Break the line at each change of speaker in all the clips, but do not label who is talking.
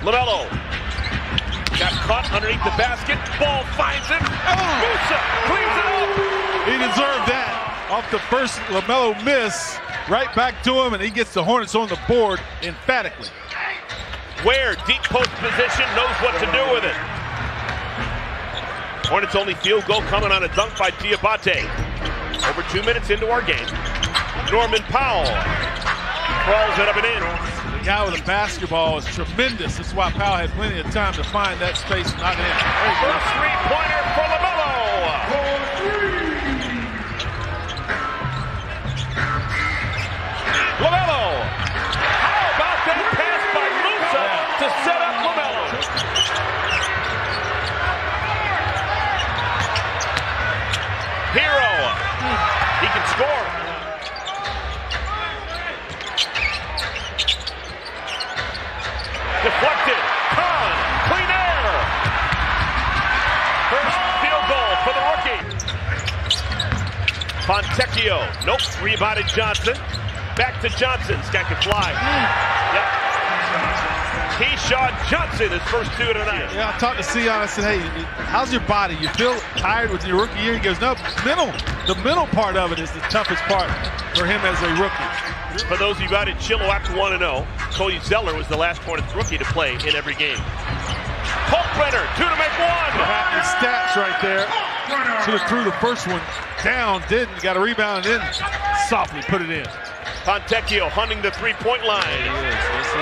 LaMelo got caught underneath the basket. Ball finds him. Musa cleans it up.
He deserved that. Off the first LaMelo miss, right back to him, and he gets the Hornets on the board emphatically.
Ware, deep post position, knows what to do with it. Hornets only field goal coming on a dunk by Diabate. Over 2 minutes into our game. Norman Powell crawls it up and in.
The guy with the basketball is tremendous. That's why Powell had plenty of time to find that space and knock it in.
First three-pointer for LaMelo. LaMelo. How about that pass by Musa to set up LaMelo? Hero. He can score. Deflected. Khan. Clean air. First field goal for the rookie. Fontecchio. Nope. Rebounded Johnson. Back to Johnson. This guy can fly. Yep. Keyshawn Johnson, his first two tonight.
Yeah, I talked to Sion. I said, hey, how's your body? You feel tired with your rookie year? He goes, no, the mental part of it is the toughest part for him as a rookie.
For those of you out in Chilliwack who want to know, Cody Zeller was the last Hornets rookie to play in every game. Kalkbrenner, 2 to make 1.
The stats right there. Should have threw the first one down, didn't. Got a rebound and then softly put it in.
Fontecchio hunting the three-point line.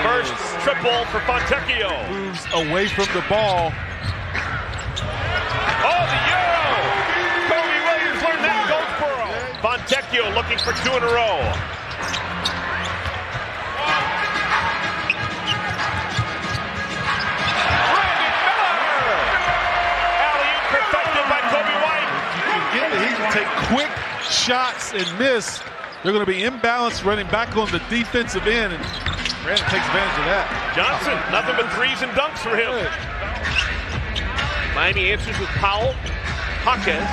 First triple for Fontecchio.
Moves away from the ball.
Oh, the Euro! Kobe Williams learned that in Goldsboro. Fontecchio looking for 2 in a row. Brandon Miller! Alley-oop perfected by Kobe White.
He can take quick shots and miss. They're going to be imbalanced, running back on the defensive end, and Brandon takes advantage of that.
Johnson, nothing but threes and dunks for him. Miami answers with Powell, Hawkins,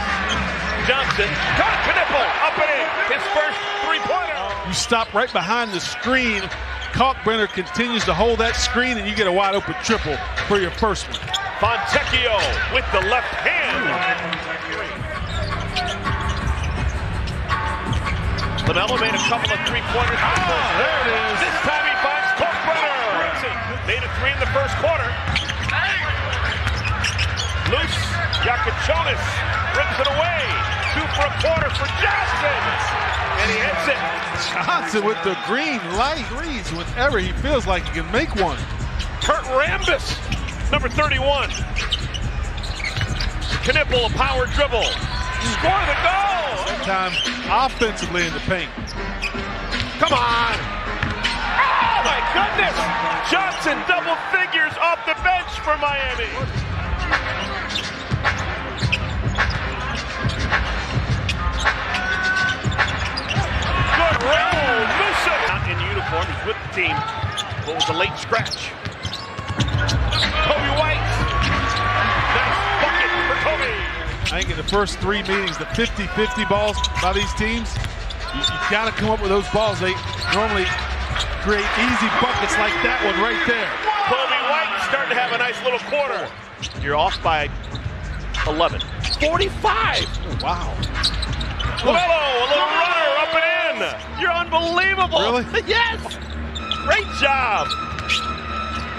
Johnson, Knipple, up and in, his first three-pointer.
You stop right behind the screen. Kalkbrenner continues to hold that screen, and you get a wide-open triple for your first one.
Fontecchio with the left hand. LaMelo made a couple of three-pointers.
There it is.
This time he finds Kalkbrenner. Made a 3 in the first quarter. Loose. Yakachonis rips it away. 2 for a quarter for Johnson. And he hits it.
Johnson with the green light threes whenever he feels like he can make one.
Kurt Rambis, number 31. Knipple, a power dribble. Score the goal!
Time offensively in the paint.
Come on! Oh my goodness! Johnson double figures off the bench for Miami. Good roll! Musa! Not in uniform, he's with the team. What was a late scratch? Kobe White! Nice bucket for Kobe!
I think in the first 3 meetings, the 50-50 balls by these teams, you've got to come up with those balls. They normally create easy buckets like that one right there.
Kobe White starting to have a nice little quarter. You're off by 11. 45!
Oh, wow.
LaMelo, a little runner up and in. You're unbelievable.
Really?
Yes! Great job.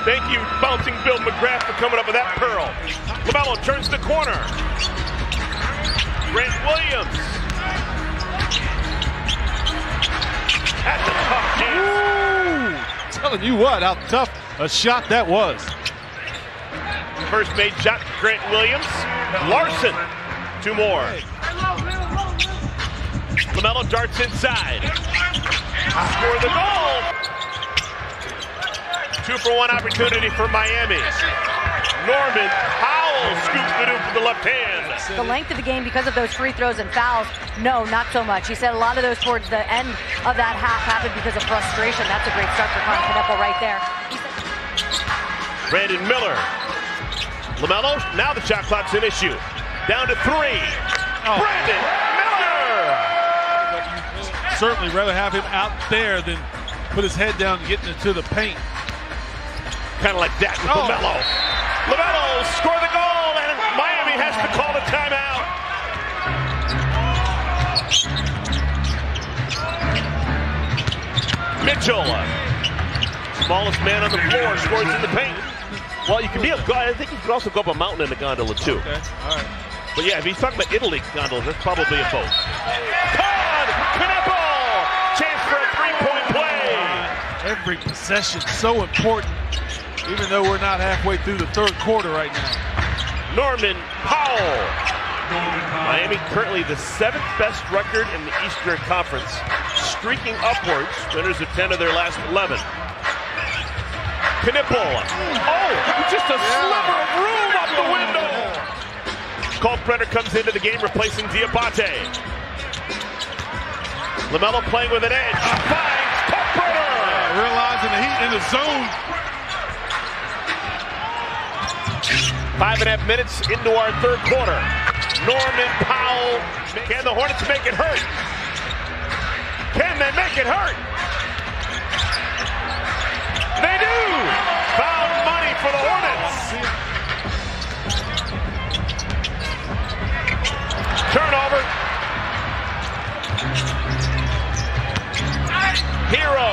Thank you, Bouncing Bill McGrath, for coming up with that pearl. LaMelo turns the corner. Grant Williams. That's a tough chance.
Telling you what, how tough a shot that was.
First made shot, Grant Williams. Larson, 2 more. LaMelo darts inside. Score the goal. 2 for 1 opportunity for Miami. Norman Powell scoops the hoop with the left hand.
The length of the game because of those free throws and fouls, no, not so much. He said a lot of those towards the end of that half happened because of frustration. That's a great start for Knipple right there.
Brandon Miller. LaMelo, now the shot clock's an issue. Down to 3. Oh. Brandon Miller!
Certainly rather have him out there than put his head down and get into the paint.
Kind of like that with LaMelo. LaMelo score the goal, and Miami has to call the timeout. Mitchell, smallest man on the floor, scores in the paint. Well, you can be I think you can also go up a mountain in a gondola too.
Okay, all right.
But yeah, if he's talking about Italy gondolas, that's probably a boat. Todd Knipple! Chance for a three-point play.
Every possession so important, even though we're not halfway through the third quarter right now.
Norman Powell. Miami currently the 7th best record in the Eastern Conference, streaking upwards. Winners of 10 of their last 11. Knipple. Oh, just a sliver of room up the window. Kalkbrenner comes into the game, replacing Diabate. LaMelo playing with an edge. Finds Kalkbrenner.
Realizing the heat in the zone.
5.5 minutes into our third quarter. Norman Powell. Can the Hornets make it hurt? Can they make it hurt? They do! Foul money for the Hornets. Turnover. Hero.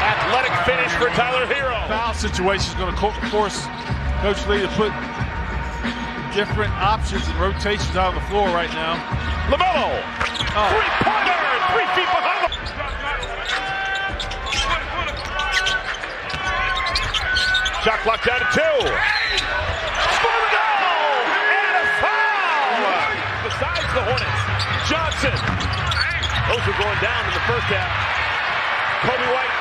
Athletic finish for Tyler Hero.
Foul situation is going to force Coach Lee to put different options and rotations out on the floor right now.
LaMelo. Three-pointer. 3 feet behind him. Shot clock down to 2. Score the goal! And a foul! Besides the Hornets, Johnson. Those are going down in the first half. Kobe White.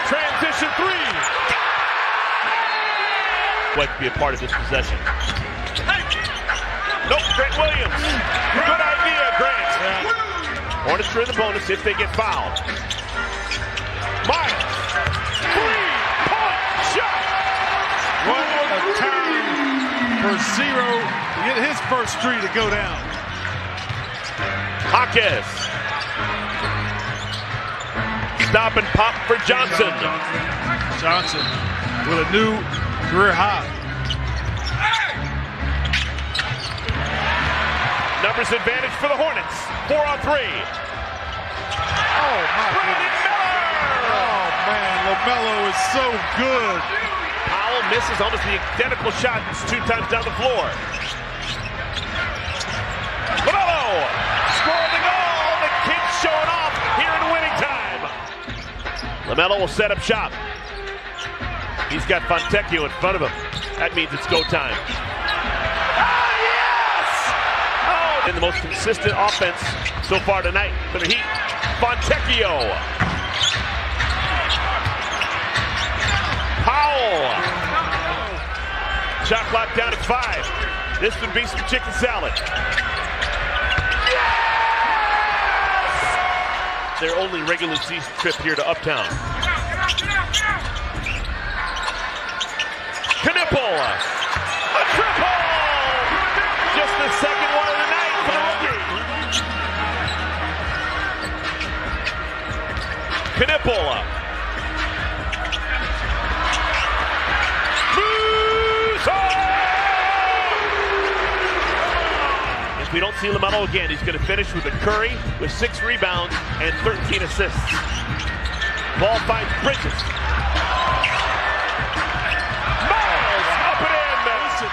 Transition 3. White to be a part of this possession. Nope, Grant Williams. Good idea, Grant. Hornets are in the bonus if they get fouled. Miles. 3-point shot.
What a time for Zero to get his first three to go down.
Hawkins. Stop and pop for Johnson.
Johnson with a new career high.
Numbers advantage for the Hornets. 4-on-3.
Oh, my goodness. Oh, man, LaMelo is so good.
Powell misses almost the identical shot. It's 2 times down the floor. LaMelo scoring the goal. The kid's showing off here in winning time. LaMelo will set up shop. He's got Fontecchio in front of him. That means it's go time. And the most consistent offense so far tonight for the Heat. Fontecchio. Powell. Shot clock down to 5. This would be some chicken salad. Yes! Their only regular season trip here to Uptown. Knipple. A triple! Just the second one of the night for the rookie. Knipple. If we don't see LaMelo again, he's going to finish with a Curry with 6 rebounds and 13 assists. Ball finds Bridges.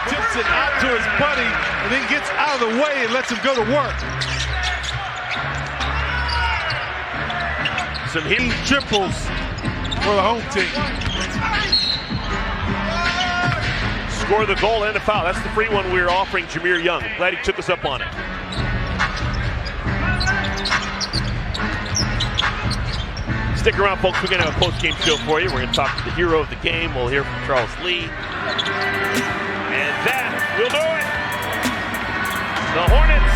Tips it out to his buddy and then gets out of the way and lets him go to work. Some heat triples for the home team.
Score the goal and a foul. That's the free one we were offering Jameer Young. I'm glad he took us up on it. Stick around, folks. We're going to have a post-game show for you. We're going to talk to the hero of the game. We'll hear from Charles Lee. And that will do it. The Hornets